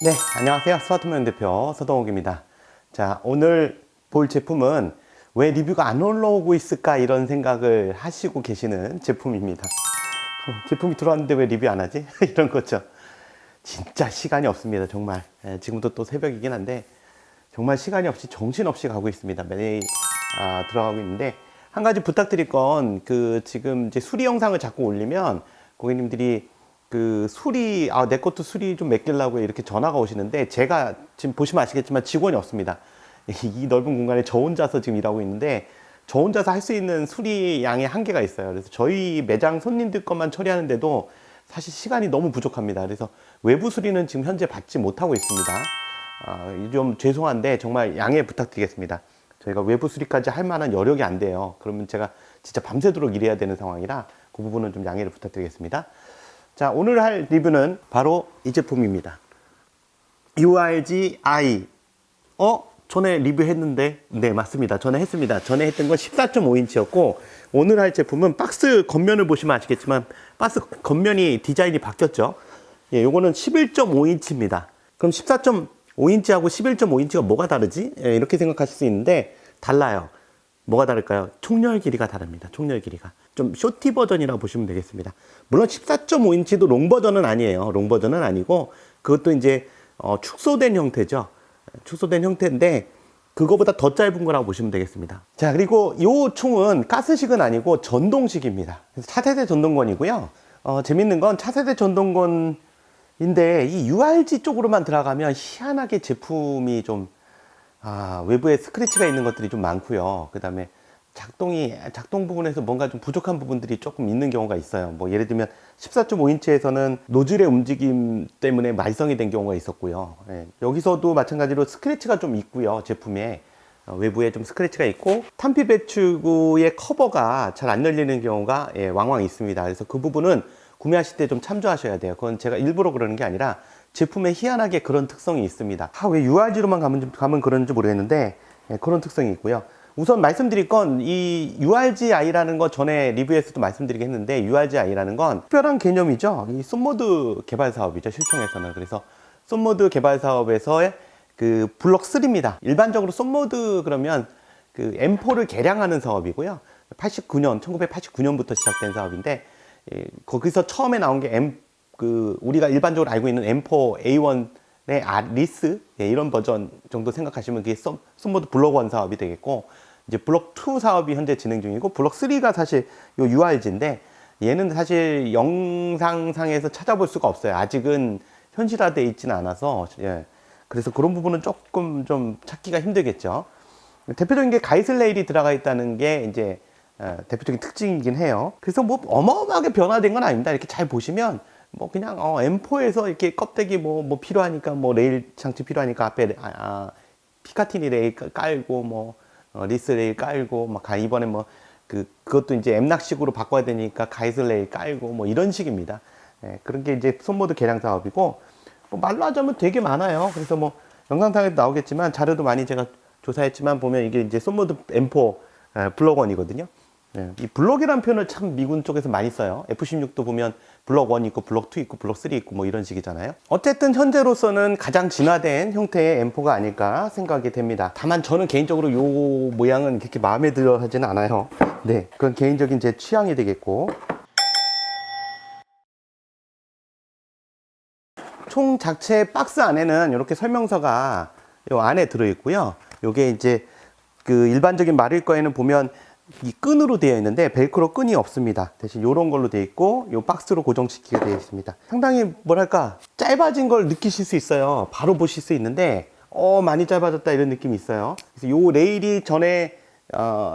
네, 안녕하세요. 스마트모형 대표 서동욱입니다. 자, 오늘 볼 제품은 왜 리뷰가 안 올라오고 있을까 이런 생각을 하시고 계시는 제품입니다. 제품이 들어왔는데 왜 리뷰 안 하지? 이런 거죠. 진짜 시간이 없습니다. 정말. 지금도 또 새벽이긴 한데 정말 시간이 없이 정신없이 가고 있습니다. 매일 들어가고 있는데 한 가지 부탁드릴 건 지금 이제 수리 영상을 자꾸 올리면 고객님들이 내 것도 수리 좀 맡기려고 이렇게 전화가 오시는데, 제가 지금 보시면 아시겠지만 직원이 없습니다. 이 넓은 공간에 저 혼자서 지금 일하고 있는데, 저 혼자서 할 수 있는 수리 양의 한계가 있어요. 그래서 저희 매장 손님들 것만 처리하는데도 사실 시간이 너무 부족합니다. 그래서 외부 수리는 지금 현재 받지 못하고 있습니다. 좀 죄송한데 정말 양해 부탁드리겠습니다. 저희가 외부 수리까지 할 만한 여력이 안 돼요. 그러면 제가 진짜 밤새도록 일해야 되는 상황이라 그 부분은 좀 양해를 부탁드리겠습니다. 자, 오늘 할 리뷰는 바로 이 제품입니다. URG I. 전에 리뷰했는데, 네, 맞습니다. 전에 했습니다. 전에 했던 건 14.5인치였고, 오늘 할 제품은 박스 겉면을 보시면 아시겠지만, 박스 겉면이 디자인이 바뀌었죠. 예, 요거는 11.5인치입니다. 그럼 14.5인치하고 11.5인치가 뭐가 다르지? 예, 이렇게 생각하실 수 있는데, 달라요. 뭐가 다를까요? 총열 길이가 다릅니다. 총열 길이가. 좀 쇼티 버전이라고 보시면 되겠습니다. 물론 14.5인치도 롱 버전은 아니에요. 롱 버전은 아니고, 그것도 이제, 축소된 형태죠. 축소된 형태인데, 그거보다 더 짧은 거라고 보시면 되겠습니다. 자, 그리고 이 총은 가스식은 아니고 전동식입니다. 그래서 차세대 전동건이고요. 재밌는 건 차세대 전동건인데, 이 URG 쪽으로만 들어가면 희한하게 제품이 좀, 외부에 스크래치가 있는 것들이 좀 많고요. 그 다음에 작동 부분에서 뭔가 좀 부족한 부분들이 조금 있는 경우가 있어요. 뭐 예를 들면 14.5인치에서는 노즐의 움직임 때문에 말썽이 된 경우가 있었고요. 예, 여기서도 마찬가지로 스크래치가 좀 있고요. 제품에 외부에 좀 스크래치가 있고, 탄피 배출구의 커버가 잘 안 열리는 경우가 왕왕 있습니다. 그래서 그 부분은 구매하실 때 좀 참조하셔야 돼요. 그건 제가 일부러 그러는 게 아니라 제품에 희한하게 그런 특성이 있습니다. 왜 URG로만 가면 그런지 모르겠는데, 그런 특성이 있고요. 우선 말씀드릴 건, 이 URG-I라는 거 전에 리뷰에서도 말씀드리긴 했는데, URG-I라는 건 특별한 개념이죠. 이 쏜모드 개발 사업이죠, 실총에서는. 그래서 쏜모드 개발 사업에서의 블록 3입니다. 일반적으로 쏜모드 그러면 M4를 개량하는 사업이고요. 1989년부터 시작된 사업인데, 거기서 처음에 나온 게 우리가 일반적으로 알고 있는 M4 A1의 리스, 이런 버전 정도 생각하시면 그게 쏜모드 블록 1 사업이 되겠고, 이제 블록 2 사업이 현재 진행 중이고, 블록 3가 사실 요 URG인데, 얘는 사실 영상상에서 찾아볼 수가 없어요. 아직은 현실화되어 있지는 않아서. 그래서 그런 부분은 조금 좀 찾기가 힘들겠죠. 대표적인 게 가이슬 레일이 들어가 있다는 게 이제 대표적인 특징이긴 해요. 그래서 뭐 어마어마하게 변화된 건 아닙니다. 이렇게 잘 보시면 뭐 그냥 M4에서 이렇게 껍데기 뭐 필요하니까, 뭐 레일 장치 필요하니까 앞에 피카티니 레일 깔고, 리스 레일 깔고, 이번에 그것도 이제 엠낙식으로 바꿔야 되니까 가이슬 레일 깔고, 뭐 이런 식입니다. 그런 게 이제 쏜모드 개량 사업이고, 말로 하자면 되게 많아요. 그래서 뭐 영상상에도 나오겠지만, 자료도 많이 제가 조사했지만 보면 이게 이제 쏜모드 M4 블록1이거든요. 이 블록이라는 표현을 참 미군 쪽에서 많이 써요. F-16도 보면 블록 1 있고, 블록 2 있고, 블록 3 있고, 뭐 이런 식이잖아요. 어쨌든 현재로서는 가장 진화된 형태의 M4가 아닐까 생각이 됩니다. 다만 저는 개인적으로 요 모양은 그렇게 마음에 들어 하지는 않아요. 네, 그건 개인적인 제 취향이 되겠고. 총 자체 박스 안에는 이렇게 설명서가 요 안에 들어있고요. 요게 이제 일반적인 말일 거에는 보면 이 끈으로 되어 있는데 벨크로 끈이 없습니다. 대신 이런 걸로 되어 있고, 요 박스로 고정시키게 되어 있습니다. 상당히 뭐랄까 짧아진 걸 느끼실 수 있어요. 바로 보실 수 있는데 많이 짧아졌다 이런 느낌이 있어요. 그래서 요 레일이 전에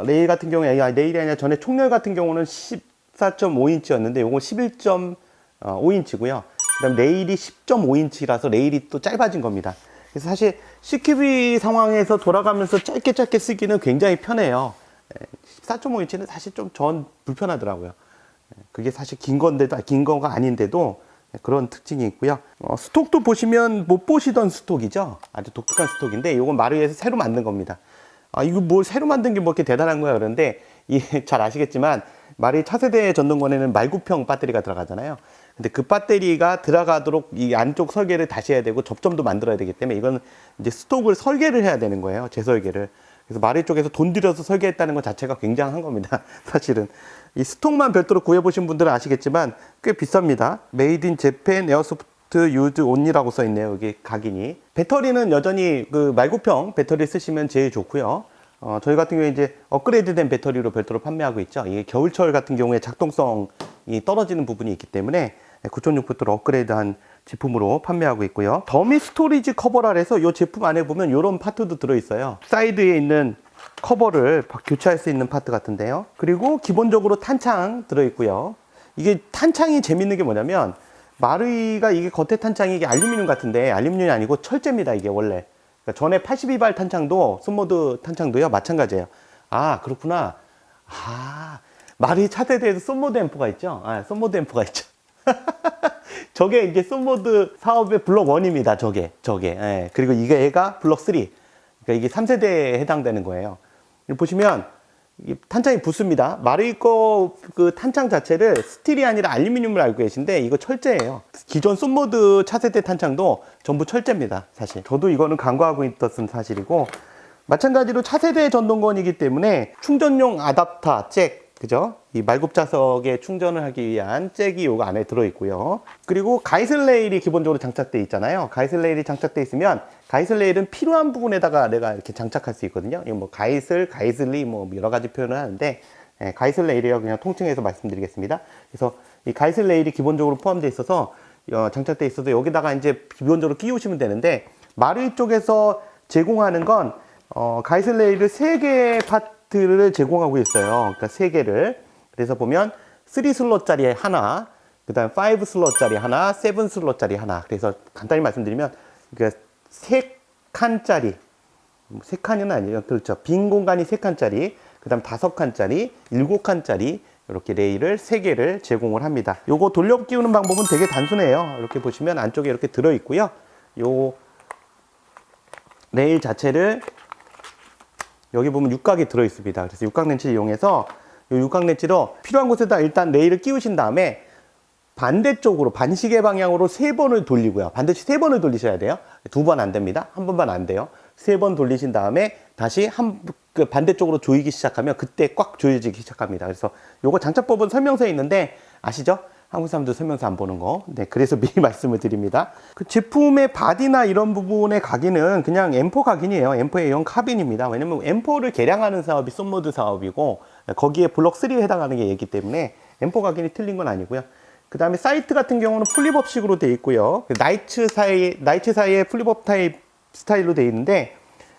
레일 같은 경우에 레일이 아니라 전에 총열 같은 경우는 14.5인치였는데 요건 11.5인치고요. 그 다음 레일이 10.5인치라서 레일이 또 짧아진 겁니다. 그래서 사실 CQB 상황에서 돌아가면서 짧게 쓰기는 굉장히 편해요. 14.5인치는 사실 좀 전 불편하더라고요. 그게 사실 긴 거가 아닌데도 그런 특징이 있고요. 스톡도 보시면 못 보시던 스톡이죠. 아주 독특한 스톡인데, 이건 마루에서 새로 만든 겁니다. 이거 뭘 새로 만든 게 뭐 이렇게 대단한 거야 그런데, 잘 아시겠지만 마루의 차세대 전동건에는 말구평 배터리가 들어가잖아요. 근데 그 배터리가 들어가도록 이 안쪽 설계를 다시 해야 되고 접점도 만들어야 되기 때문에 이건 이제 스톡을 설계를 해야 되는 거예요. 재설계를. 그래서 마루이 쪽에서 돈 들여서 설계했다는 것 자체가 굉장한 겁니다. 사실은. 이 스톡만 별도로 구해보신 분들은 아시겠지만 꽤 비쌉니다. 메이드 인 재팬 에어소프트 유즈 온이라고 써있네요. 여기 각인이. 배터리는 여전히 그 말구평 배터리 쓰시면 제일 좋고요. 저희 같은 경우에 이제 업그레이드된 배터리로 별도로 판매하고 있죠. 이게 겨울철 같은 경우에 작동성이 떨어지는 부분이 있기 때문에 9,600V로 업그레이드한 제품으로 판매하고 있고요. 더미 스토리지 커버라 해서 이 제품 안에 보면 이런 파트도 들어있어요. 사이드에 있는 커버를 교체할 수 있는 파트 같은데요. 그리고 기본적으로 탄창 들어있고요. 이게 탄창이 재밌는 게 뭐냐면 마루이가 이게 겉에 탄창이 이게 알루미늄 같은데 알루미늄이 아니고 철제입니다. 이게 원래. 그러니까 전에 82발 탄창도 쏜모드 탄창도요 마찬가지예요. 아 그렇구나. 아 마루이 차세대에도 쏜모드 앰프가 있죠. 쏜모드 앰프가 있죠. 저게 이제 쏜모드 사업의 블록 1입니다. 저게. 예. 그리고 이게 얘가 블록 3. 그러니까 이게 3세대에 해당되는 거예요. 보시면 탄창이 붙습니다. 마루이 거 그 탄창 자체를 스틸이 아니라 알루미늄을 알고 계신데 이거 철제예요. 기존 쏜모드 차세대 탄창도 전부 철제입니다. 사실 저도 이거는 간과하고 있었던 사실이고, 마찬가지로 차세대 전동건이기 때문에 충전용 아답터 잭, 그죠? 이 말굽자석에 충전을 하기 위한 잭이 요거 안에 들어있고요. 그리고 가이슬 레일이 기본적으로 장착되어 있잖아요. 가이슬 레일이 장착되어 있으면 가이슬 레일은 필요한 부분에다가 내가 이렇게 장착할 수 있거든요. 이거 뭐 가이슬리 뭐 여러 가지 표현을 하는데, 가이슬 레일이라고 그냥 통칭해서 말씀드리겠습니다. 그래서 이 가이슬 레일이 기본적으로 포함되어 있어서 장착되어 있어서 여기다가 이제 기본적으로 끼우시면 되는데, 마루이 쪽에서 제공하는 건 가이슬 레일을 3개의 파트를 제공하고 있어요. 그러니까 3개를. 그래서 보면 3슬롯짜리 하나, 그 다음 5슬롯짜리 하나, 7슬롯짜리 하나. 그래서 간단히 말씀드리면 그러니까 3칸짜리, 3칸은 아니에요. 그렇죠. 빈 공간이 3칸짜리, 그 다음 5칸짜리, 7칸짜리 이렇게 레일을 3개를 제공을 합니다. 요거 돌려 끼우는 방법은 되게 단순해요. 이렇게 보시면 안쪽에 이렇게 들어있고요. 요 레일 자체를 여기 보면 육각이 들어있습니다. 그래서 육각 렌치를 이용해서 이 육각 렌치로 필요한 곳에다 일단 레일을 끼우신 다음에 반대쪽으로 반시계 방향으로 3번을 돌리고요. 반드시 3번을 돌리셔야 돼요. 2번 안 됩니다. 1번만 안 돼요. 3번 돌리신 다음에 다시 그 반대쪽으로 조이기 시작하면 그때 꽉 조여지기 시작합니다. 그래서 요거 장착법은 설명서에 있는데 아시죠? 한국 사람들 설명서 안 보는 거. 네, 그래서 미리 말씀을 드립니다. 그 제품의 바디나 이런 부분의 각인은 그냥 M4 각인이에요. M4의 A형 카빈입니다. 왜냐면 M4를 개량하는 사업이 쏜모드 사업이고 거기에 블록 3에 해당하는 게 있기 때문에 M4 각인이 틀린 건 아니고요. 그 다음에 사이트 같은 경우는 플립업식으로 되어 있고요. 나이츠 사이에 플립업 타입 스타일로 되어 있는데,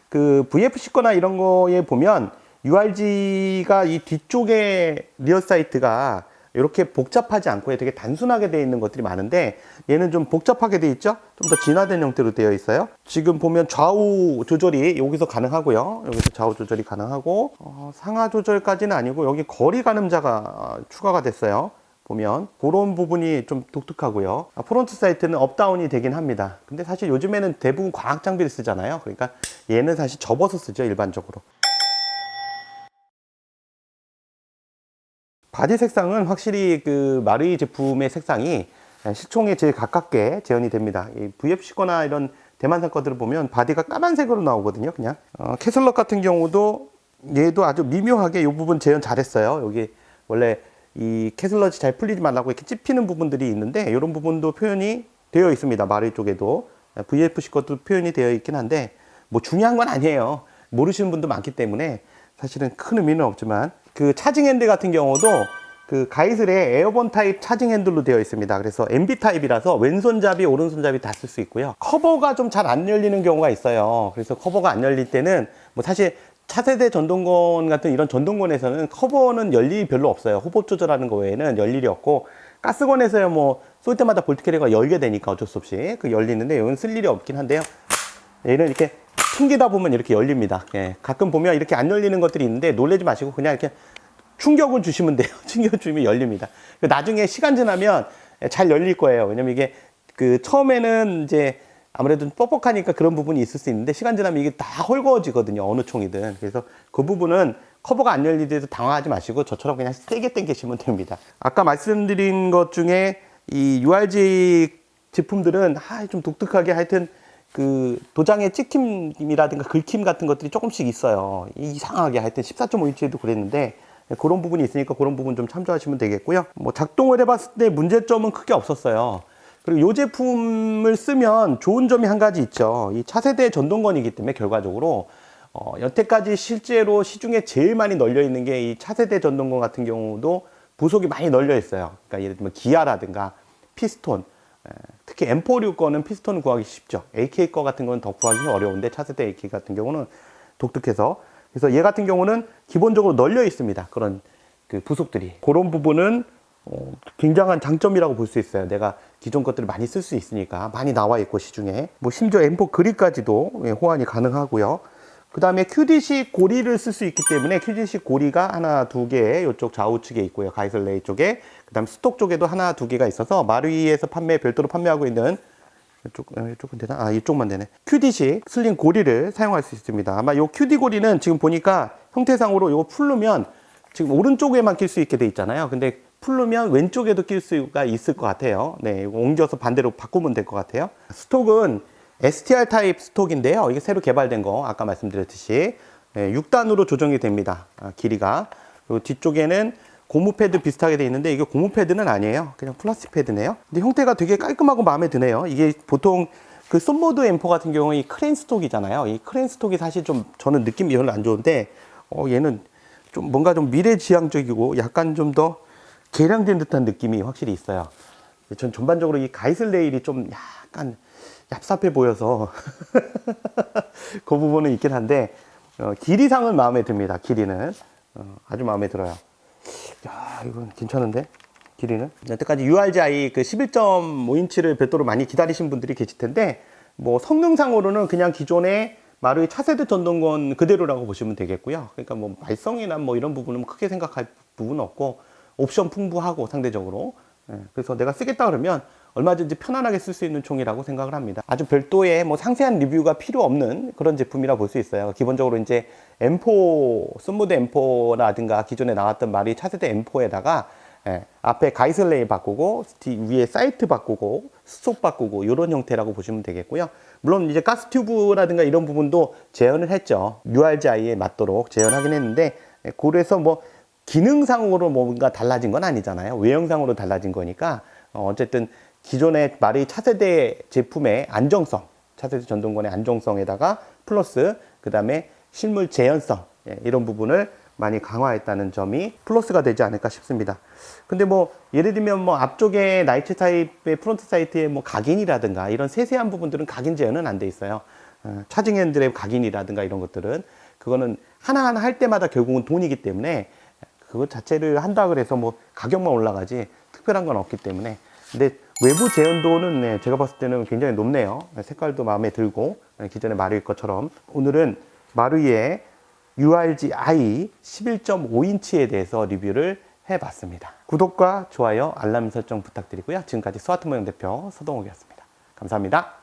그 VFC 거나 이런 거에 보면 URG가 이 뒤쪽에 리어 사이트가 이렇게 복잡하지 않고 되게 단순하게 되어 있는 것들이 많은데, 얘는 좀 복잡하게 되어 있죠? 좀 더 진화된 형태로 되어 있어요. 지금 보면 좌우 조절이 여기서 가능하고요. 여기서 좌우 조절이 가능하고, 상하 조절까지는 아니고 여기 거리 가늠자가 추가가 됐어요. 보면 그런 부분이 좀 독특하고요. 프론트 사이트는 업다운이 되긴 합니다. 근데 사실 요즘에는 대부분 광학 장비를 쓰잖아요. 그러니까 얘는 사실 접어서 쓰죠, 일반적으로. 바디 색상은 확실히 그 마루이 제품의 색상이 실총에 제일 가깝게 재현이 됩니다. 이 VFC 거나 이런 대만산 거들을 보면 바디가 까만색으로 나오거든요. 그냥 캐슬럭 같은 경우도 얘도 아주 미묘하게 이 부분 재현 잘했어요. 여기 원래 이 캐슬러지 잘 풀리지 말라고 이렇게 찝히는 부분들이 있는데 이런 부분도 표현이 되어 있습니다. 마루이 쪽에도 VFC 것도 표현이 되어 있긴 한데 뭐 중요한 건 아니에요. 모르시는 분도 많기 때문에 사실은 큰 의미는 없지만, 그 차징 핸들 같은 경우도 그 가이슬에 에어본 타입 차징 핸들로 되어 있습니다. 그래서 MB 타입이라서 왼손잡이 오른손잡이 다 쓸 수 있고요. 커버가 좀 잘 안 열리는 경우가 있어요. 그래서 커버가 안 열릴 때는 뭐 사실 차세대 전동건 같은 이런 전동건에서는 커버는 열 일이 별로 없어요. 호법 조절하는 거 외에는 열 일이 없고, 가스건에서야 뭐 쏠 때마다 볼트 캐리어가 열게 되니까 어쩔 수 없이 그 열리는데, 이건 쓸 일이 없긴 한데요. 얘는 이렇게 튕기다 보면 이렇게 열립니다. 예, 가끔 보면 이렇게 안 열리는 것들이 있는데 놀라지 마시고 그냥 이렇게 충격을 주시면 돼요. 충격을 주면 열립니다. 나중에 시간 지나면 잘 열릴 거예요. 왜냐면 이게 그 처음에는 이제 아무래도 뻑뻑하니까 그런 부분이 있을 수 있는데, 시간 지나면 이게 다 헐거워지거든요. 어느 총이든. 그래서 그 부분은 커버가 안 열리더라도 당황하지 마시고 저처럼 그냥 세게 당기시면 됩니다. 아까 말씀드린 것 중에 이 URG 제품들은 좀 독특하게 하여튼 그 도장의 찍힘이라든가 긁힘 같은 것들이 조금씩 있어요. 이상하게 하여튼 14.5인치에도 그랬는데 그런 부분이 있으니까 그런 부분 좀 참조하시면 되겠고요. 뭐 작동을 해봤을 때 문제점은 크게 없었어요. 그리고 이 제품을 쓰면 좋은 점이 한 가지 있죠. 이 차세대 전동건이기 때문에 결과적으로 여태까지 실제로 시중에 제일 많이 널려 있는 게 이 차세대 전동건 같은 경우도 부속이 많이 널려 있어요. 그러니까 예를 들면 기아라든가 피스톤, 특히 M46 거는 피스톤을 구하기 쉽죠. AK 거 같은 거는 더 구하기 어려운데 차세대 AK 같은 경우는 독특해서, 그래서 얘 같은 경우는 기본적으로 널려 있습니다. 그런 그 부속들이. 그런 부분은 굉장한 장점이라고 볼 수 있어요. 내가 기존 것들을 많이 쓸 수 있으니까 많이 나와 있고 시중에 뭐 심지어 M4 그립까지도 호환이 가능하고요. 그 다음에 QDC 고리를 쓸 수 있기 때문에 QDC 고리가 하나, 두 개 이쪽 좌우측에 있고요. 가이슬레이 쪽에. 그 다음 스톡 쪽에도 하나, 두 개가 있어서 마루이에서 별도로 판매하고 있는 이쪽은 되나? 이쪽만 되네. QDC 슬링 고리를 사용할 수 있습니다. 아마 요 QD 고리는 지금 보니까 형태상으로 이거 풀르면 지금 오른쪽에만 낄 수 있게 돼 있잖아요. 근데 풀르면 왼쪽에도 낄 수가 있을 것 같아요. 네, 이거 옮겨서 반대로 바꾸면 될 것 같아요. 스톡은 STR 타입 스톡인데요. 이게 새로 개발된 거 아까 말씀드렸듯이 6단으로 조정이 됩니다. 길이가. 그리고 뒤쪽에는 고무 패드 비슷하게 돼 있는데 이게 고무 패드는 아니에요. 그냥 플라스틱 패드네요. 근데 형태가 되게 깔끔하고 마음에 드네요. 이게 보통 그 쏜모드 M4 같은 경우에 이 크레인 스톡이잖아요. 이 크레인 스톡이 사실 좀 저는 느낌이 별로 안 좋은데 얘는 좀 뭔가 좀 미래지향적이고 약간 좀 더 개량된 듯한 느낌이 확실히 있어요. 전 전반적으로 이 가이슬 레일이 좀 약간 얍삽해 보여서 그 부분은 있긴 한데 길이상은 마음에 듭니다. 길이는 아주 마음에 들어요. 야, 이건 괜찮은데 길이는. 여태까지 URGI 그 11.5인치를 별도로 많이 기다리신 분들이 계실 텐데 뭐 성능상으로는 그냥 기존의 마루이 차세대 전동건 그대로라고 보시면 되겠고요. 그러니까 뭐 말썽이나 뭐 이런 부분은 크게 생각할 부분은 없고 옵션 풍부하고 상대적으로. 그래서 내가 쓰겠다 그러면 얼마든지 편안하게 쓸 수 있는 총이라고 생각을 합니다. 아주 별도의 뭐 상세한 리뷰가 필요 없는 그런 제품이라고 볼 수 있어요. 기본적으로 이제 M4, 쏜모드 M4라든가 기존에 나왔던 말이 차세대 M4에다가 앞에 가이슬레이 바꾸고 위에 사이트 바꾸고 스톡 바꾸고 이런 형태라고 보시면 되겠고요. 물론 이제 가스 튜브라든가 이런 부분도 재현을 했죠. URGI에 맞도록 재현하긴 했는데 그래서 뭐 기능상으로 뭔가 달라진 건 아니잖아요. 외형상으로 달라진 거니까 어쨌든 기존의 말이 차세대 제품의 안정성, 차세대 전동건의 안정성에다가 플러스 그 다음에 실물 재현성 이런 부분을 많이 강화했다는 점이 플러스가 되지 않을까 싶습니다. 근데 뭐 예를 들면 뭐 앞쪽에 나이트 타입의 프론트 사이트의 뭐 각인이라든가 이런 세세한 부분들은 각인 재현은 안 돼 있어요. 차징 핸들의 각인이라든가 이런 것들은 그거는 하나하나 할 때마다 결국은 돈이기 때문에 그거 자체를 한다 그래서 뭐 가격만 올라가지 특별한 건 없기 때문에. 근데 외부 재현도는 제가 봤을 때는 굉장히 높네요. 색깔도 마음에 들고 기존의 마루이 것처럼. 오늘은 마루이의 URGI 11.5인치에 대해서 리뷰를 해봤습니다. 구독과 좋아요, 알람 설정 부탁드리고요. 지금까지 스와트 모형 대표 서동욱이었습니다. 감사합니다.